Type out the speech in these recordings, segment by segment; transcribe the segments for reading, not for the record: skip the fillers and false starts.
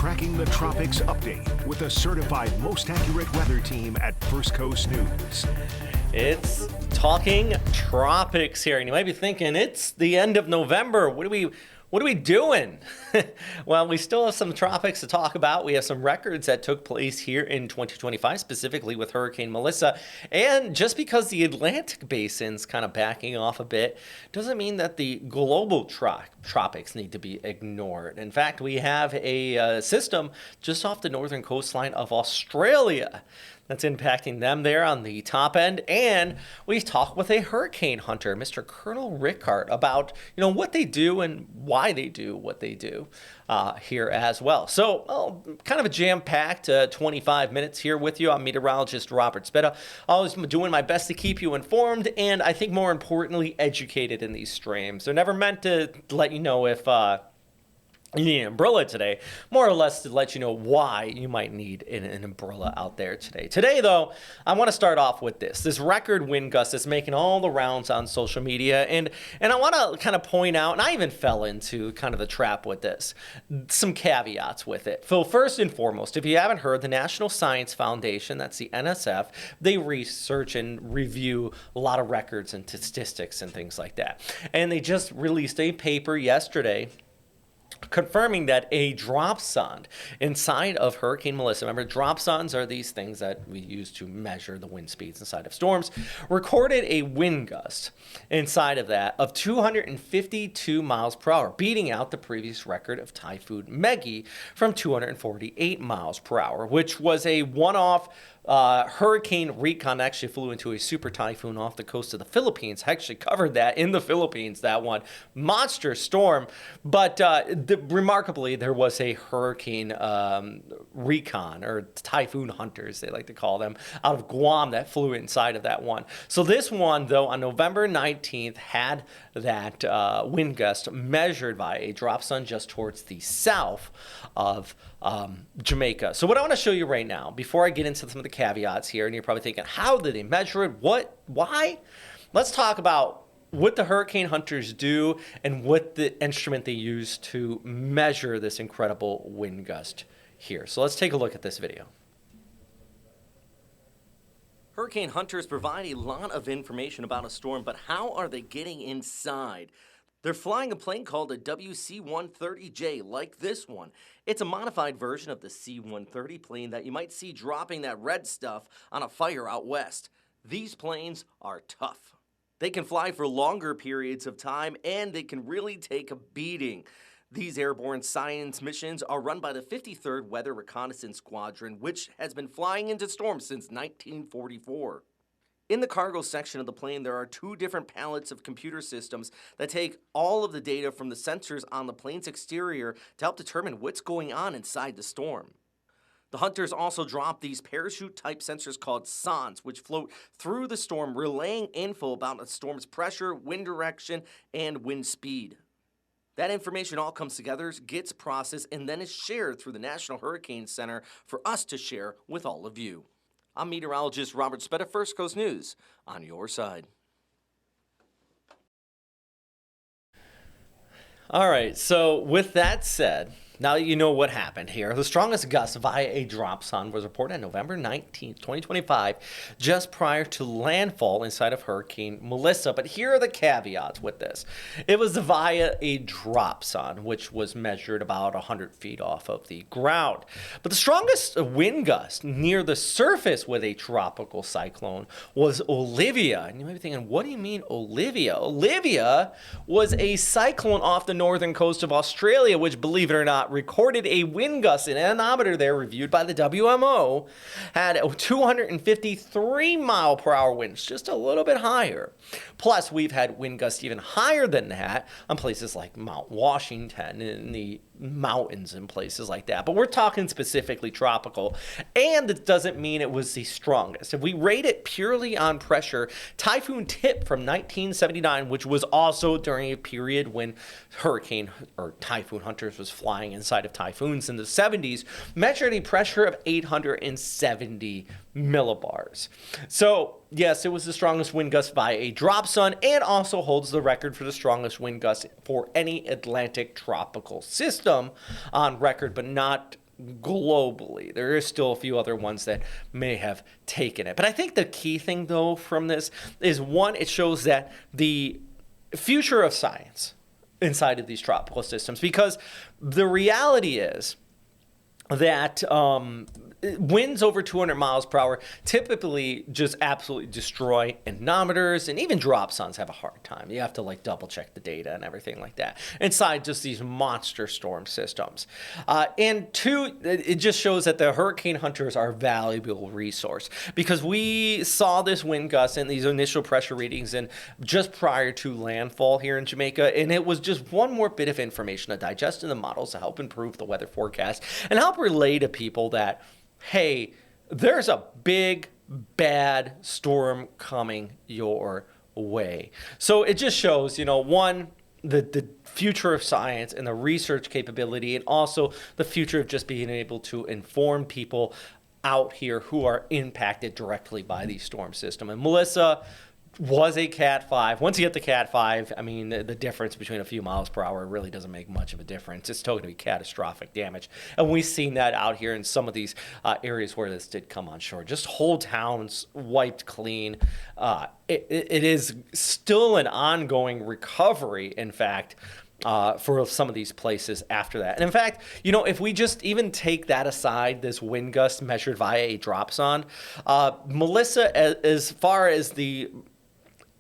Tracking the Tropics update with the certified most accurate weather team at First Coast News. It's Talking Tropics here, and you might be thinking, it's the end of November. What are we doing? Well, we still have some tropics to talk about. We have some records that took place here in 2025, specifically with Hurricane Melissa. And just because the Atlantic basin's kind of backing off a bit, doesn't mean that the global tropics need to be ignored. In fact, we have a system just off the northern coastline of Australia that's impacting them there on the top end. And we talked with a hurricane hunter, Mr. Colonel Rickard, about what they do and why they do what they do here as well. So kind of a jam-packed 25 minutes here with you. I'm meteorologist Robert Speta. Always doing my best to keep you informed and I think more importantly educated in these streams. They're never meant to let you know if you need an umbrella today, more or less to let you know why you might need an umbrella out there today. Today, though, I want to start off with this record wind gust that's making all the rounds on social media. And I want to kind of point out, and I even fell into kind of the trap with this, some caveats with it. So first and foremost, if you haven't heard, the National Science Foundation, that's the NSF, they research and review a lot of records and statistics and things like that. And they just released a paper yesterday confirming that a dropsonde inside of Hurricane Melissa, remember dropsondes are these things that we use to measure the wind speeds inside of storms, recorded a wind gust inside of that of 252 miles per hour, beating out the previous record of Typhoon Maggie from 248 miles per hour, which was a one-off hurricane recon. Actually flew into a super typhoon off the coast of the Philippines. I actually covered that in the Philippines, that one. Monster storm. But remarkably, there was a hurricane recon, or typhoon hunters, they like to call them, out of Guam that flew inside of that one. So this one, though, on November 19th, had that wind gust measured by a dropsonde just towards the south of Jamaica. So what I want to show you right now, before I get into some of the caveats here, and you're probably thinking, how did they measure it? What? Why? Let's talk about what the hurricane hunters do and what the instrument they use to measure this incredible wind gust here. So let's take a look at this video. Hurricane hunters provide a lot of information about a storm, but how are they getting inside? They're flying a plane called a WC-130J, like this one. It's a modified version of the C-130 plane that you might see dropping that red stuff on a fire out west. These planes are tough. They can fly for longer periods of time, and they can really take a beating. These airborne science missions are run by the 53rd Weather Reconnaissance Squadron, which has been flying into storms since 1944. In the cargo section of the plane, there are two different pallets of computer systems that take all of the data from the sensors on the plane's exterior to help determine what's going on inside the storm. The hunters also drop these parachute-type sensors called sondes, which float through the storm, relaying info about the storm's pressure, wind direction, and wind speed. That information all comes together, gets processed, and then is shared through the National Hurricane Center for us to share with all of you. I'm meteorologist Robert Speta, First Coast News, on your side. All right, so with that said, now that you know what happened here, the strongest gust via a dropsonde was reported on November 19th, 2025, just prior to landfall inside of Hurricane Melissa. But here are the caveats with this. It was via a dropsonde, which was measured about 100 feet off of the ground. But the strongest wind gust near the surface with a tropical cyclone was Olivia. And you might be thinking, what do you mean Olivia? Olivia was a cyclone off the northern coast of Australia, which, believe it or not, recorded a wind gust. An anemometer there reviewed by the WMO had 253 mile per hour winds, just a little bit higher. Plus, we've had wind gusts even higher than that on places like Mount Washington and the mountains and places like that. But we're talking specifically tropical, and it doesn't mean it was the strongest. If we rate it purely on pressure, Typhoon Tip from 1979, which was also during a period when hurricane or typhoon hunters was flying inside of typhoons in the 70s, measured a pressure of 870 millibars. So yes, it was the strongest wind gust by a dropsonde and also holds the record for the strongest wind gust for any Atlantic tropical system on record, but not globally. There is still a few other ones that may have taken it. But I think the key thing, though, from this is, one, it shows that the future of science inside of these tropical systems, because the reality is that winds over 200 miles per hour typically just absolutely destroy anemometers, and even dropsondes have a hard time. You have to like double check the data and everything like that inside just these monster storm systems. And two, it just shows that the hurricane hunters are a valuable resource, because we saw this wind gust and these initial pressure readings and just prior to landfall here in Jamaica, and it was just one more bit of information to digest in the models to help improve the weather forecast and help relay to people that, hey, there's a big, bad storm coming your way. So it just shows, one, the future of science and the research capability, and also the future of just being able to inform people out here who are impacted directly by these storm systems. And Melissa was a Cat 5. Once you get the Cat 5, I mean, the difference between a few miles per hour really doesn't make much of a difference. It's still going to be catastrophic damage. And we've seen that out here in some of these areas where this did come on shore. Just whole towns wiped clean. It is still an ongoing recovery, in fact, for some of these places after that. And in fact, if we just even take that aside, this wind gust measured via a dropsonde, Melissa, as far as the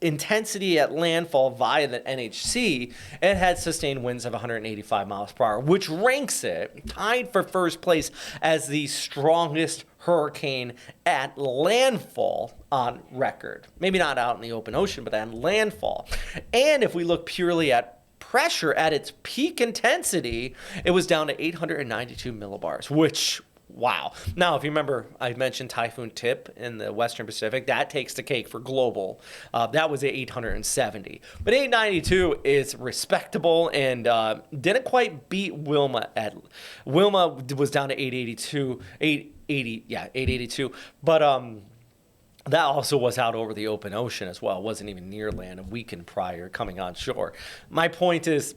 intensity at landfall via the NHC, it had sustained winds of 185 miles per hour, which ranks it tied for first place as the strongest hurricane at landfall on record. Maybe not out in the open ocean, but on landfall. And if we look purely at pressure at its peak intensity, it was down to 892 millibars, which, wow. Now, if you remember, I mentioned Typhoon Tip in the Western Pacific. That takes the cake for global. That was at 870. But 892 is respectable and didn't quite beat Wilma. Wilma was down to 882. 882. But that also was out over the open ocean as well. It wasn't even near land a weekend prior coming on shore. My point is,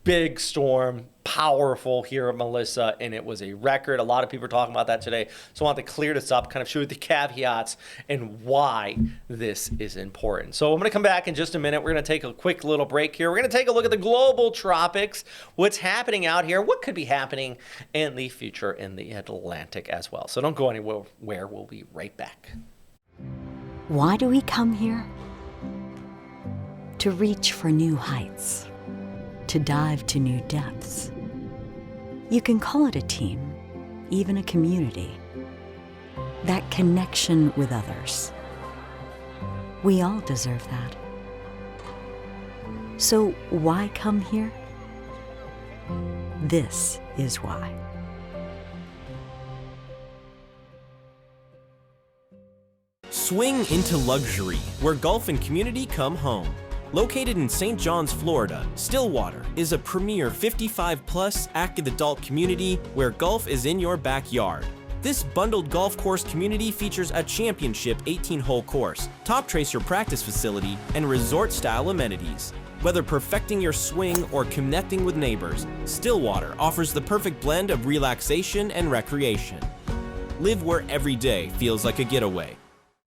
big storm, powerful here at Melissa, and it was a record. A lot of people are talking about that today. So I want to clear this up, kind of show you the caveats and why this is important. So I'm going to come back in just a minute. We're going to take a quick little break here. We're going to take a look at the global tropics, what's happening out here, what could be happening in the future in the Atlantic as well. So don't go anywhere. We'll be right back. Why do we come here? To reach for new heights. To dive to new depths. You can call it a team, even a community. That connection with others. We all deserve that. So why come here? This is why. Swing into luxury, where golf and community come home. Located in St. John's, Florida, Stillwater is a premier 55-plus active adult community where golf is in your backyard. This bundled golf course community features a championship 18-hole course, top tracer practice facility, and resort-style amenities. Whether perfecting your swing or connecting with neighbors, Stillwater offers the perfect blend of relaxation and recreation. Live where every day feels like a getaway.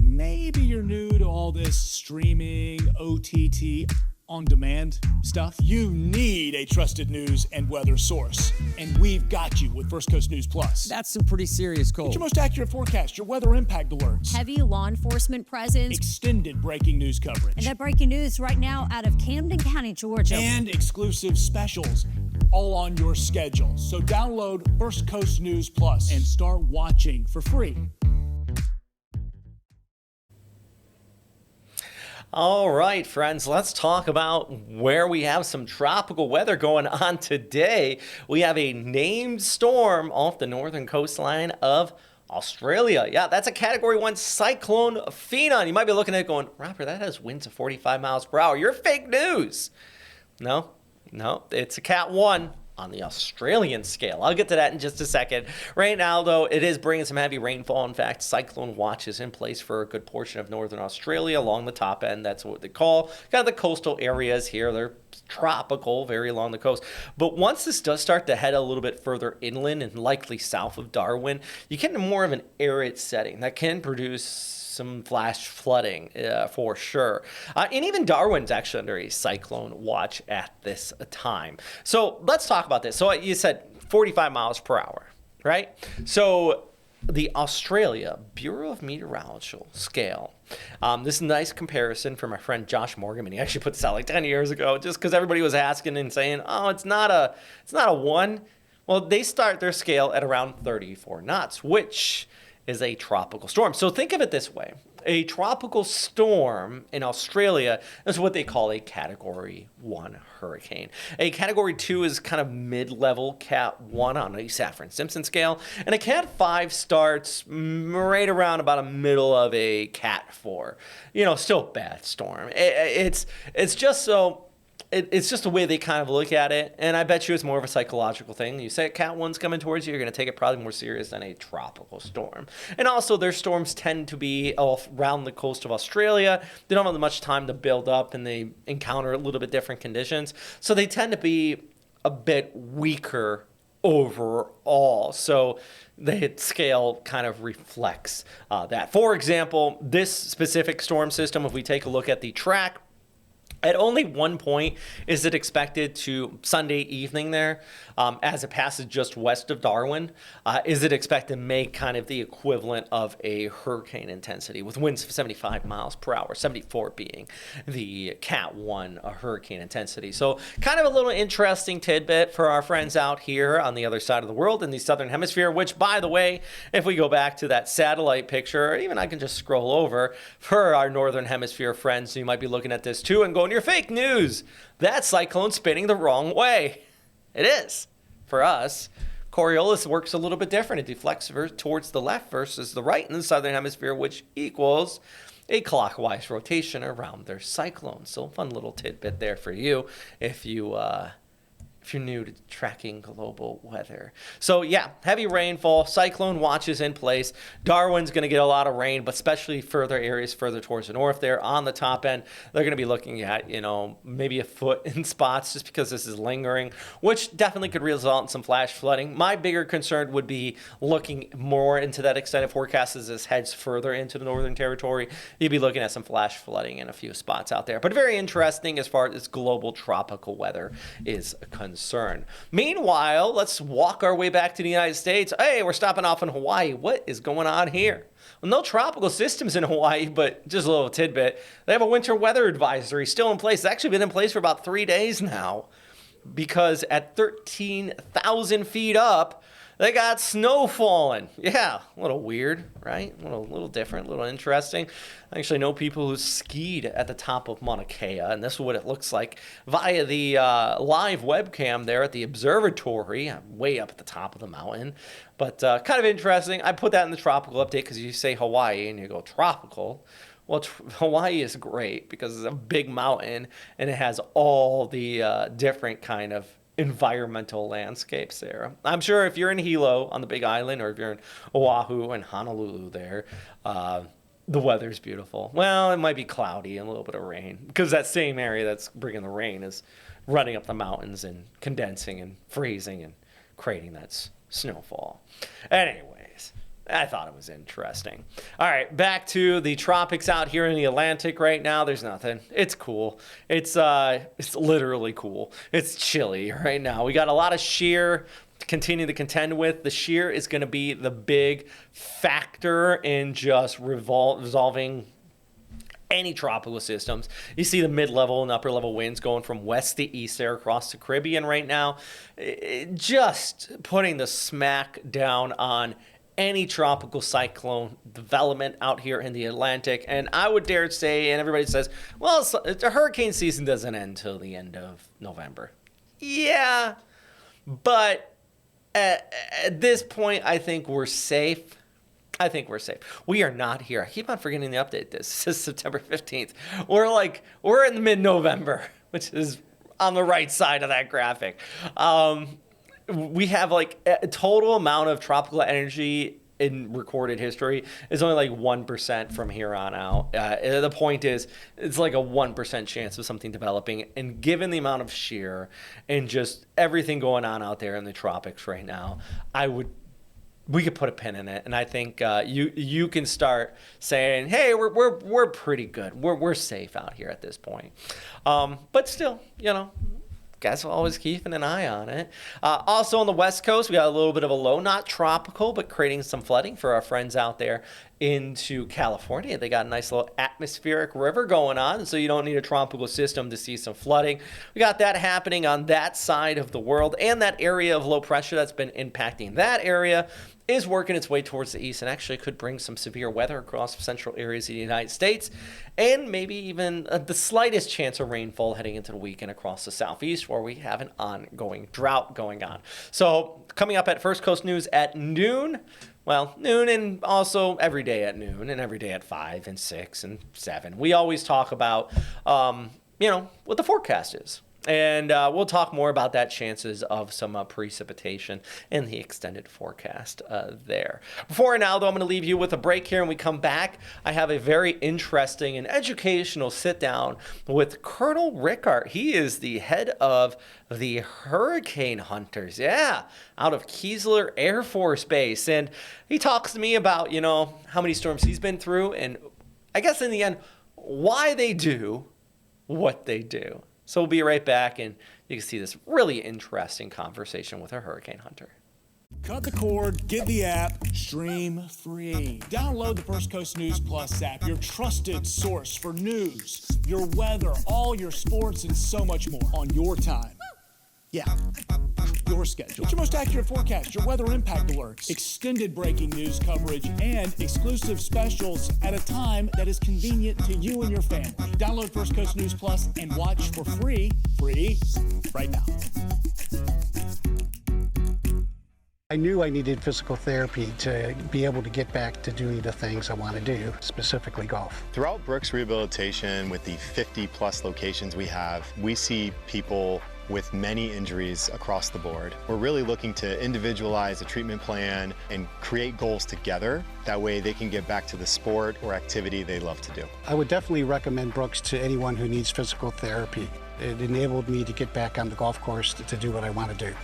Maybe you're new to all this streaming, OTT, on-demand stuff. You need a trusted news and weather source, and we've got you with First Coast News Plus. That's some pretty serious cold. Get your most accurate forecast, your weather impact alerts. Heavy law enforcement presence. Extended breaking news coverage. And that breaking news right now out of Camden County, Georgia. And exclusive specials, all on your schedule. So download First Coast News Plus and start watching for free. All right, friends, let's talk about where we have some tropical weather going on today. We have a named storm off the northern coastline of Australia. Yeah, that's a Category 1 Cyclone Fina. You might be looking at it going, Robert, that has winds of 45 miles per hour. You're fake news. No, it's a Cat 1. on the Australian scale. I'll get to that in just a second. Right now, though, it is bringing some heavy rainfall. In fact, cyclone watch is in place for a good portion of northern Australia along the top end. That's what they call kind of the coastal areas here. They're tropical, very along the coast. But once this does start to head a little bit further inland and likely south of Darwin, you get into more of an arid setting that can produce some flash flooding for sure. And even Darwin's actually under a cyclone watch at this time. So let's talk about this. So you said 45 miles per hour, right? So the Australia Bureau of Meteorology scale. This is a nice comparison from my friend Josh Morgan. He actually put this out like 10 years ago just because everybody was asking and saying, oh, it's not a 1. Well, they start their scale at around 34 knots, which is a tropical storm. So think of it this way. A tropical storm in Australia is what they call a Category 1 hurricane. A Category 2 is kind of mid-level Cat 1 on a Saffir-Simpson scale. And a Cat 5 starts right around about a middle of a Cat 4. Still a bad storm. It's just so... It's just the way they kind of look at it, and I bet you it's more of a psychological thing. You say Cat 1's coming towards you, you're going to take it probably more serious than a tropical storm. And also, their storms tend to be around the coast of Australia. They don't have much time to build up, and they encounter a little bit different conditions. So they tend to be a bit weaker overall. So the scale kind of reflects that. For example, this specific storm system, if we take a look at the track, at only one point is it expected to, Sunday evening there, as it passes just west of Darwin, is it expected to make kind of the equivalent of a hurricane intensity with winds of 75 miles per hour, 74 being the Cat 1 hurricane intensity. So kind of a little interesting tidbit for our friends out here on the other side of the world in the southern hemisphere, which, by the way, if we go back to that satellite picture, or even I can just scroll over, for our northern hemisphere friends, you might be looking at this too and going, you're fake news. That cyclone's spinning the wrong way. It is. For us, Coriolis works a little bit different. It deflects towards the left versus the right in the southern hemisphere, which equals a clockwise rotation around their cyclone. So fun little tidbit there for you if you're new to tracking global weather. So yeah, heavy rainfall, cyclone watches in place. Darwin's going to get a lot of rain, but especially further areas further towards the north there on the top end, they're going to be looking at, maybe a foot in spots just because this is lingering, which definitely could result in some flash flooding. My bigger concern would be looking more into that extended forecast as this heads further into the northern territory. You'd be looking at some flash flooding in a few spots out there, but very interesting as far as global tropical weather is concerned. Meanwhile, let's walk our way back to the United States. Hey, we're stopping off in Hawaii. What is going on here? Well, no tropical systems in Hawaii, but just a little tidbit. They have a winter weather advisory still in place. It's actually been in place for about 3 days now because at 13,000 feet up, they got snow falling. Yeah, a little weird, right? A little different, a little interesting. I actually know people who skied at the top of Mauna Kea, and this is what it looks like via the live webcam there at the observatory, way up at the top of the mountain. But kind of interesting. I put that in the tropical update because you say Hawaii and you go tropical. Well, Hawaii is great because it's a big mountain and it has all the different kind of environmental landscapes there. I'm sure if you're in Hilo on the Big Island or if you're in Oahu and Honolulu there, the weather's beautiful. Well, it might be cloudy and a little bit of rain because that same area that's bringing the rain is running up the mountains and condensing and freezing and creating that snowfall. Anyways, I thought it was interesting. All right, back to the tropics out here in the Atlantic right now. There's nothing. It's cool. It's literally cool. It's chilly right now. We got a lot of shear to continue to contend with. The shear is going to be the big factor in just resolving any tropical systems. You see the mid-level and upper-level winds going from west to east there across the Caribbean right now. Just putting the smack down on any tropical cyclone development out here in the Atlantic. And I would dare say, and everybody says, well, the hurricane season doesn't end until the end of November. Yeah, but at this point, I think we're safe. We are not here. I keep on forgetting to update this. This is September 15th. We're in mid-November, which is on the right side of that graphic. We have like a total amount of tropical energy in recorded history is only like 1% from here on out. The point is, it's like a 1% chance of something developing. And given the amount of shear and just everything going on out there in the tropics right now, we could put a pin in it. And I think you can start saying, hey, we're pretty good. We're safe out here at this point. But still, guess we'll always keeping an eye on it. Also on the West Coast, we got a little bit of a low, not tropical, but creating some flooding for our friends out there into California. They got a nice little atmospheric river going on, so you don't need a tropical system to see some flooding. We got that happening on that side of the world, and that area of low pressure that's been impacting that area is working its way towards the east and actually could bring some severe weather across central areas of the United States and maybe even the slightest chance of rainfall heading into the weekend across the southeast where we have an ongoing drought going on. So coming up at First Coast News at noon, noon and also every day at noon and every day at 5 and 6 and 7. We always talk about, what the forecast is. And we'll talk more about that chances of some precipitation in the extended forecast there. Before now, though, I'm going to leave you with a break here. And we come back, I have a very interesting and educational sit-down with Colonel Rickard. He is the head of the Hurricane Hunters, out of Keesler Air Force Base. And he talks to me about, how many storms he's been through and I guess in the end, why they do what they do. So we'll be right back, and you can see this really interesting conversation with our hurricane hunter. Cut the cord, get the app, stream free. Download the First Coast News Plus app, your trusted source for news, your weather, all your sports, and so much more on your time. Yeah, your schedule. Get your most accurate forecast, your weather impact alerts, extended breaking news coverage, and exclusive specials at a time that is convenient to you and your family. Download First Coast News Plus and watch for free right now. I knew I needed physical therapy to be able to get back to doing the things I want to do, specifically golf. Throughout Brooks Rehabilitation, with the 50+ locations we have, we see people with many injuries across the board. We're really looking to individualize a treatment plan and create goals together. That way they can get back to the sport or activity they love to do. I would definitely recommend Brooks to anyone who needs physical therapy. It enabled me to get back on the golf course to do what I want to do.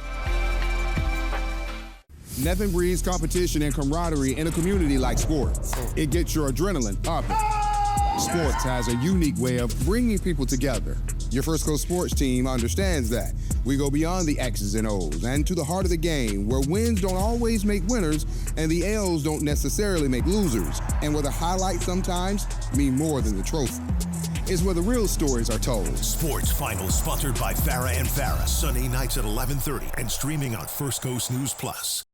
Nothing breeds competition and camaraderie in a community like sports. It gets your adrenaline pumping. Sports has a unique way of bringing people together. Your First Coast Sports team understands that. We go beyond the X's and O's and to the heart of the game, where wins don't always make winners and the L's don't necessarily make losers, and where the highlights sometimes mean more than the trophy. It's where the real stories are told. Sports Finals sponsored by Farah and Farah, Sunday nights at 11:30 and streaming on First Coast News Plus.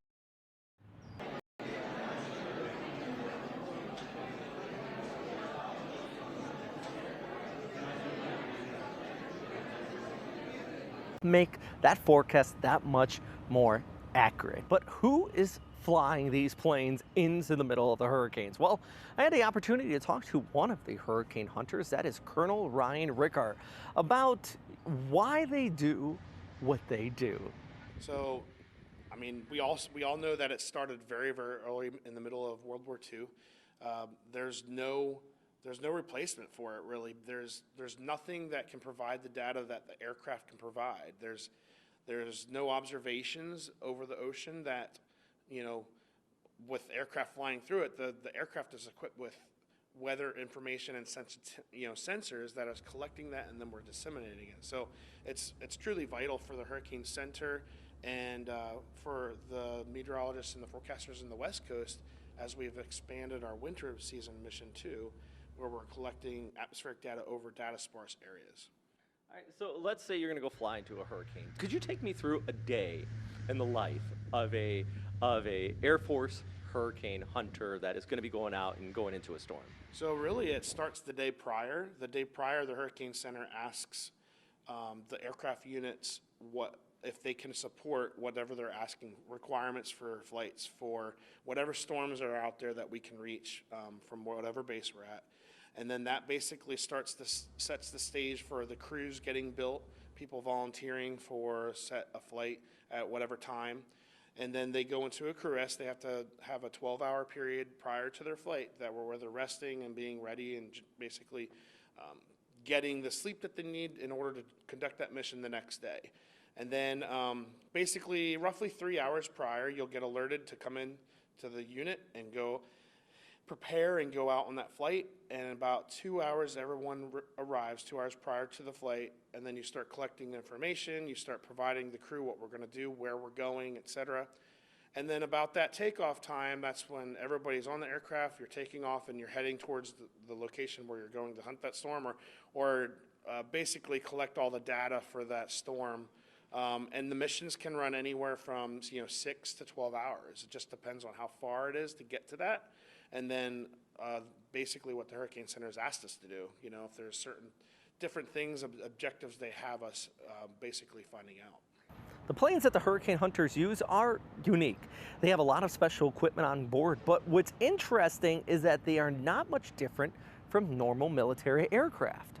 Make that forecast that much more accurate. But who is flying these planes into the middle of the hurricanes? Well, I had the opportunity to talk to one of the hurricane hunters, that is Colonel Ryan Rickard, about why they do what they do. So, I mean, we all know that it started very, very early in the middle of World War II. There's no replacement for it, really. There's nothing that can provide the data that the aircraft can provide. There's no observations over the ocean that, with aircraft flying through it, the aircraft is equipped with weather information and sensors that is collecting that, and then we're disseminating it. So it's truly vital for the Hurricane Center and for the meteorologists and the forecasters in the West Coast as we've expanded our winter season mission too, where we're collecting atmospheric data over data sparse areas. All right, so let's say you're going to go fly into a hurricane. Could you take me through a day in the life of a Air Force hurricane hunter that is going to be going out and going into a storm? So really, it starts the day prior. The day prior, the Hurricane Center asks the aircraft units if they can support whatever they're asking, requirements for flights for whatever storms are out there that we can reach from whatever base we're at. And then that basically sets the stage for the crews getting built, people volunteering for set a flight at whatever time. And then they go into a crew rest. They have to have a 12-hour period prior to their flight where they're resting and being ready and basically getting the sleep that they need in order to conduct that mission the next day. And then basically roughly 3 hours prior, you'll get alerted to come in to the unit and go prepare and go out on that flight. And in about 2 hours, everyone arrives 2 hours prior to the flight. And then you start collecting information. You start providing the crew what we're going to do, where we're going, etc. And then about that takeoff time, that's when everybody's on the aircraft, you're taking off and you're heading towards the location where you're going to hunt that storm or basically collect all the data for that storm. And the missions can run anywhere from 6 to 12 hours. It just depends on how far it is to get to that. And then basically what the Hurricane Center has asked us to do, if there's certain different things, objectives they have us basically finding out. The planes that the Hurricane Hunters use are unique. They have a lot of special equipment on board, but what's interesting is that they are not much different from normal military aircraft.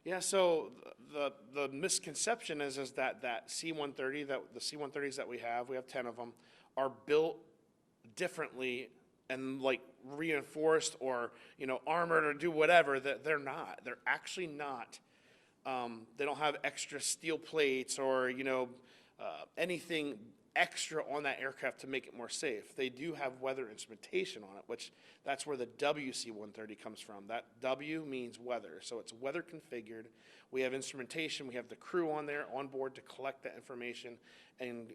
Yeah, so the misconception is that C-130, the C-130s that we have 10 of them, are built differently and like reinforced or armored or do whatever. That they're not. They're actually not. They don't have extra steel plates or anything extra on that aircraft to make it more safe. They do have weather instrumentation on it, which that's where the WC-130 comes from. That W means weather, so it's weather configured. We have instrumentation. We have the crew on there on board to collect that information and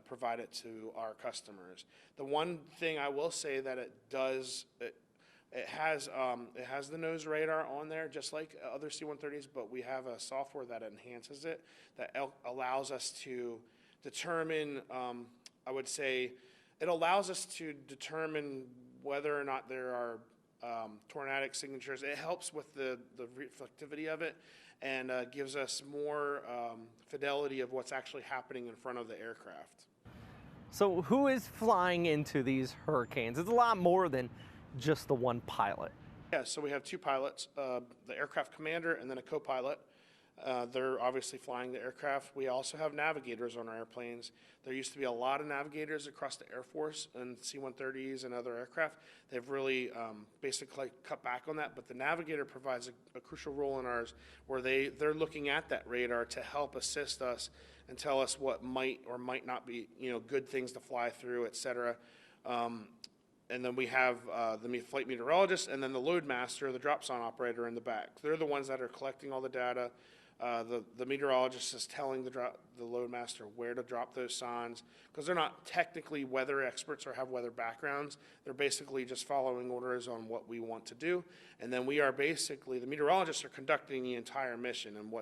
provide it to our customers. The one thing I will say that it does, it has the nose radar on there, just like other C-130s, but we have a software that enhances it, that allows us to determine, I would say, it allows us to determine whether or not there are tornadic signatures. It helps with the reflectivity of it and gives us more fidelity of what's actually happening in front of the aircraft. So who is flying into these Hurricanes? It's a lot more than just the one pilot. Yeah, so we have two pilots, the aircraft commander and then a co-pilot. They're obviously flying the aircraft. We also have navigators on our airplanes. There used to be a lot of navigators across the Air Force and C-130s and other aircraft. They've really basically cut back on that, but the navigator provides a crucial role in ours where they're looking at that radar to help assist us and tell us what might or might not be good things to fly through, et cetera. And then we have the flight meteorologist and then the load master, the drop zone operator in the back. They're the ones that are collecting all the data. The meteorologist is telling the load master where to drop those signs because they're not technically weather experts or have weather backgrounds. They're basically just following orders on what we want to do. And then we are basically, the meteorologists are conducting the entire mission and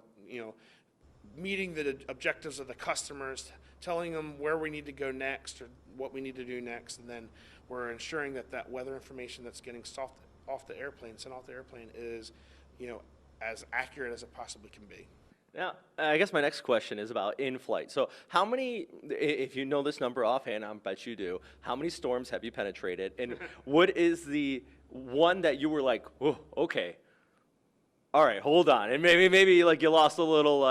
meeting the objectives of the customers, telling them where we need to go next or what we need to do next. And then we're ensuring that weather information that's getting sent off the airplane is, as accurate as it possibly can be. Now, I guess my next question is about in-flight. So how many, if you know this number offhand, I bet you do, how many storms have you penetrated? And what is the one that you were like, oh, okay, all right, hold on. And maybe like you lost a little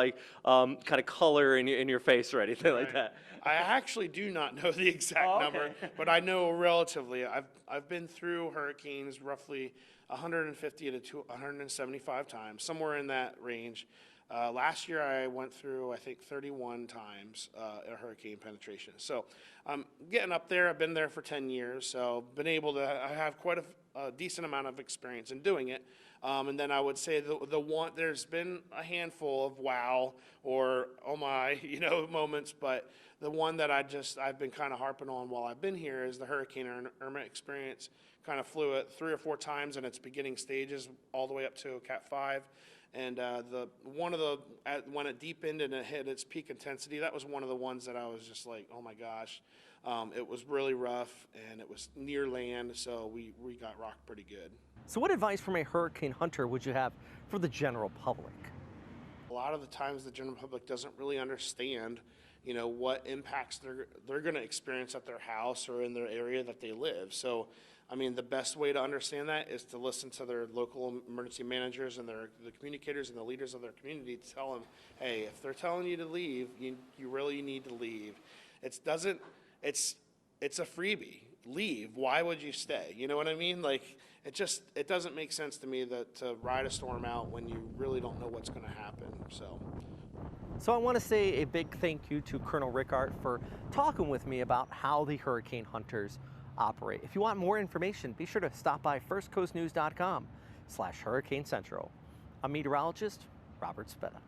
kind of color in your face or anything like that. I actually do not know the exact number, but I know relatively. I've been through hurricanes roughly 150 to 175 times, somewhere in that range. Last year I went through, I think, 31 times a hurricane penetration. So I'm getting up there. I've been there for 10 years, so I have quite a decent amount of experience in doing it. And then I would say there's been a handful of wow or oh my, moments, but the one that I've been kind of harping on while I've been here is the Hurricane Irma experience. Kind of flew it 3 or 4 times in its beginning stages, all the way up to Cat 5. And when it deepened and it hit its peak intensity, that was one of the ones that I was just like, oh my gosh. It was really rough and it was near land, so we got rocked pretty good. So what advice from a hurricane hunter would you have for the general public? A lot of the times the general public doesn't really understand what impacts they're going to experience at their house or in their area that they live. So I mean, the best way to understand that is to listen to their local emergency managers and the communicators and the leaders of their community to tell them, hey, if they're telling you to leave, you really need to leave. It's a freebie. Leave. Why would you stay? You know what I mean? Like, it doesn't make sense to me that to ride a storm out when you really don't know what's going to happen. So I want to say a big thank you to Colonel Rickard for talking with me about how the hurricane hunters operate. If you want more information, be sure to stop by firstcoastnews.com/Hurricane Central. I'm meteorologist Robert Speta.